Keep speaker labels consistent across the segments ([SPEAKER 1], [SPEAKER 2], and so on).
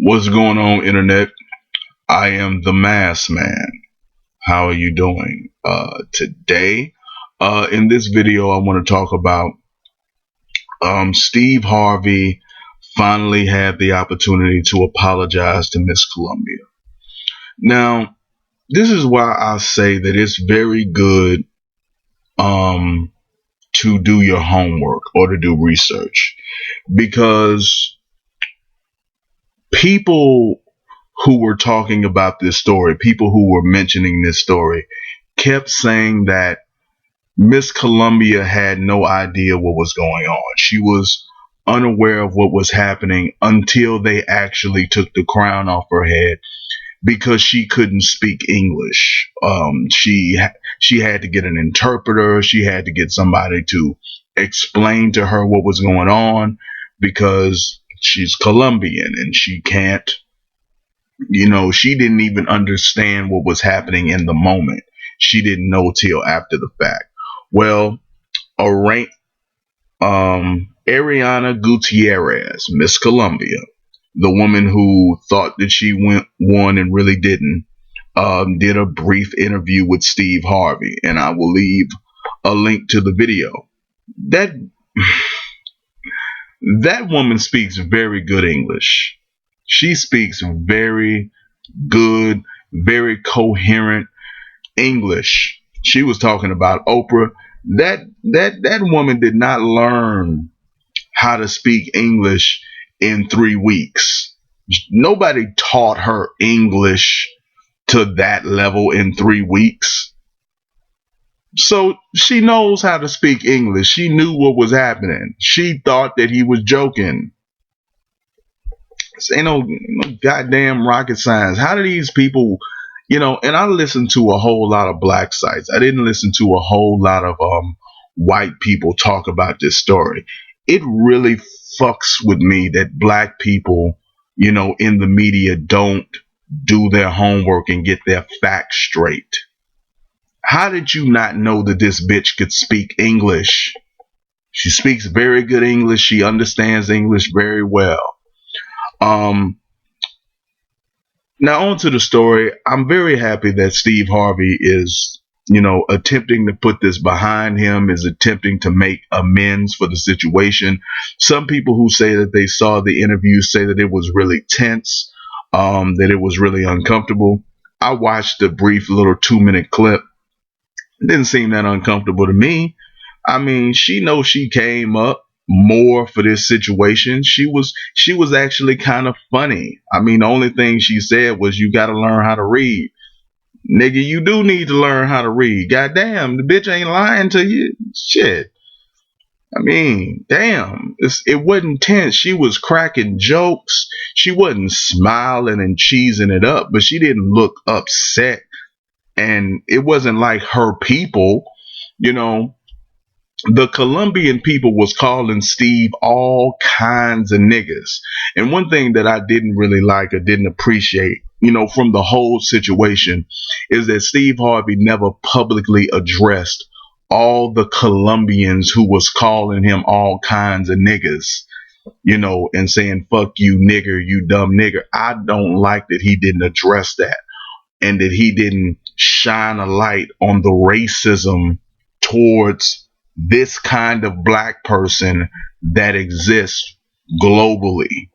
[SPEAKER 1] What's going on, internet? I am the Mass Man. How are you doing? Today, in this video, I want to talk about Steve Harvey finally had the opportunity to apologize to Miss Colombia. Now, this is why I say that it's very good um, to do your homework or to do research, because people who were talking about this story, people who were mentioning this story, kept saying that Miss Columbia had no idea what was going on. She was unaware of what was happening until they actually took the crown off her head, because she couldn't speak English. She had to get an interpreter. She had to get somebody to explain to her what was going on, because she's Colombian and she can't, she didn't even understand what was happening in the moment. She didn't know till after the fact. Well, Ara- Ariana Gutierrez, Miss Colombia, the woman who thought that she won and really didn't, did a brief interview with Steve Harvey, and I will leave a link to the video. That that woman speaks very good English. She speaks very good, very coherent English. She was talking about Oprah. That woman did not learn how to speak English in 3 weeks. Nobody taught her English to that level in 3 weeks. So she knows how to speak English. She knew what was happening. She thought that he was joking. This ain't no goddamn rocket science. How do these people, and I listened to a whole lot of black sites. I didn't listen to a whole lot of white people talk about this story. It really fucks with me that black people, in the media don't do their homework and get their facts straight. How did you not know that this bitch could speak English? She speaks very good English. She understands English very well. Um, Now on to the story. I'm very happy that Steve Harvey is, attempting to put this behind him, is attempting to make amends for the situation. Some people who say that they saw the interview say that it was really tense, that it was really uncomfortable. I watched a brief little 2-minute clip. It didn't seem that uncomfortable to me. I mean, she knows she came up more for this situation. She was actually kind of funny. I mean, the only thing she said was, "You got to learn how to read." Nigga, you do need to learn how to read. Goddamn, the bitch ain't lying to you. Shit. I mean, damn. It wasn't tense. She was cracking jokes. She wasn't smiling and cheesing it up, but she didn't look upset. And it wasn't like her people, you know. The Colombian people was calling Steve all kinds of niggas. And one thing that I didn't really like or didn't appreciate, from the whole situation, is that Steve Harvey never publicly addressed all the Colombians who was calling him all kinds of niggas, and saying, "Fuck you, nigger, you dumb nigger." I don't like that he didn't address that, and that he didn't shine a light on the racism towards this kind of black person that exists globally.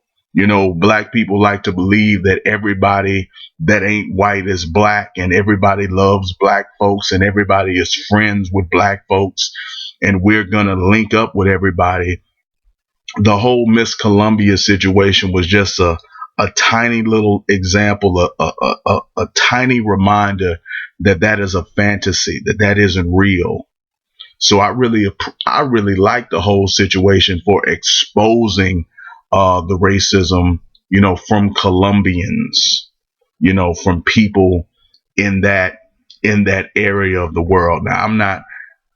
[SPEAKER 1] Black people like to believe that everybody that ain't white is black, and everybody loves black folks, and everybody is friends with black folks, and we're gonna link up with everybody. The whole Miss Columbia situation was just a tiny little example, a tiny reminder that that is a fantasy, that isn't real. So I really like the whole situation for exposing the racism, from Colombians, from people in that area of the world. Now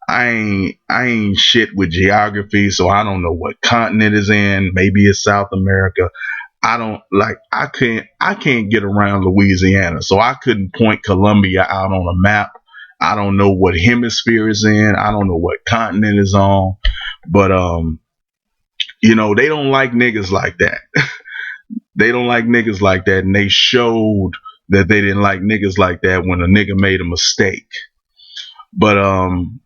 [SPEAKER 1] I ain't shit with geography, so I don't know what continent is in. Maybe it's South America. I can't get around Louisiana, so I couldn't point Colombia out on a map. I don't know what hemisphere is in. I don't know what continent is on. But they don't like niggas like that. They don't like niggas like that, and they showed that they didn't like niggas like that when a nigga made a mistake. But I'm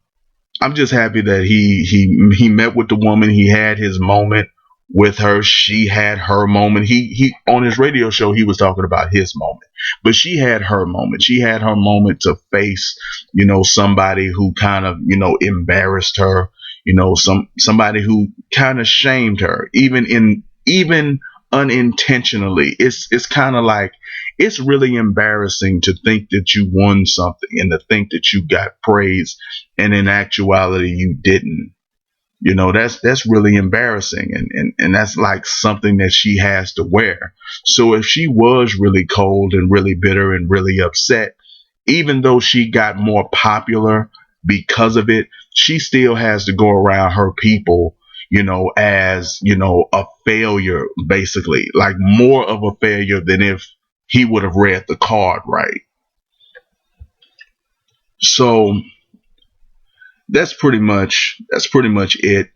[SPEAKER 1] just happy that he met with the woman. He had his moment with her. She had her moment. He on his radio show he was talking about his moment, but she had her moment. She had her moment to face, somebody who kind of, embarrassed her. Somebody who kind of shamed her, even unintentionally. It's kind of like, it's really embarrassing to think that you won something and to think that you got praise, and in actuality you didn't. That's really embarrassing, and that's like something that she has to wear. So if she was really cold and really bitter and really upset, even though she got more popular because of it, she still has to go around her people, as, a failure, basically, like more of a failure than if he would have read the card right. So that's pretty much it.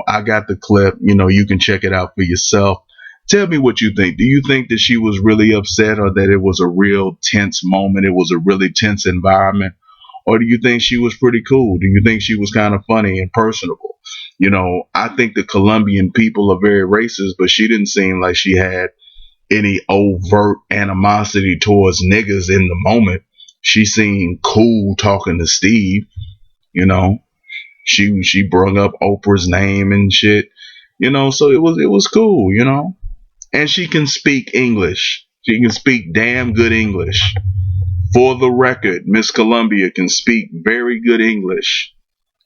[SPEAKER 1] I got the clip. You can check it out for yourself. Tell me what you think. Do you think that she was really upset, or that it was a real tense moment? It was a really tense environment? Or do you think she was pretty cool? Do you think she was kind of funny and personable? I think the Colombian people are very racist, but she didn't seem like she had any overt animosity towards niggas in the moment. She seemed cool talking to Steve. You know, she brought up Oprah's name and shit. So it was cool. And she can speak English. She can speak damn good English. For the record, Miss Columbia can speak very good English.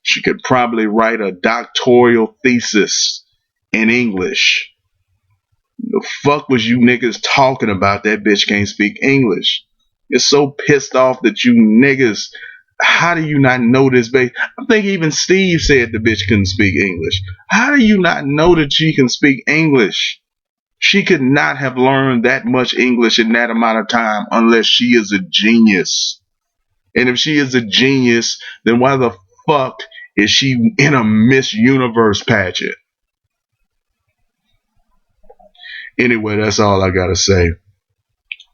[SPEAKER 1] She could probably write a doctoral thesis in English. The fuck was you niggas talking about? That bitch can't speak English. You're so pissed off that you niggas. How do you not know this, babe? I think even Steve said the bitch couldn't speak English. How do you not know that she can speak English? She could not have learned that much English in that amount of time unless she is a genius. And if she is a genius, then why the fuck is she in a Miss Universe pageant? Anyway, that's all I gotta say.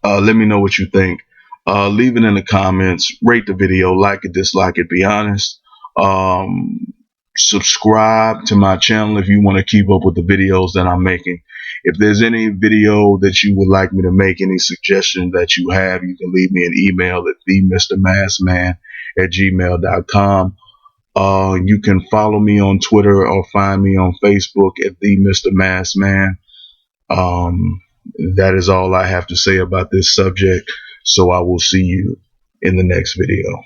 [SPEAKER 1] Let me know what you think. Leave it in the comments. Rate the video, like it, dislike it. Be honest. Um, Subscribe to my channel if you want to keep up with the videos that I'm making. If there's any video that you would like me to make, any suggestion that you have, you can leave me an email at themrmassman@gmail.com. You can follow me on Twitter or find me on Facebook at the Mr. Massman. Um, that is all I have to say about this subject. So I will see you in the next video.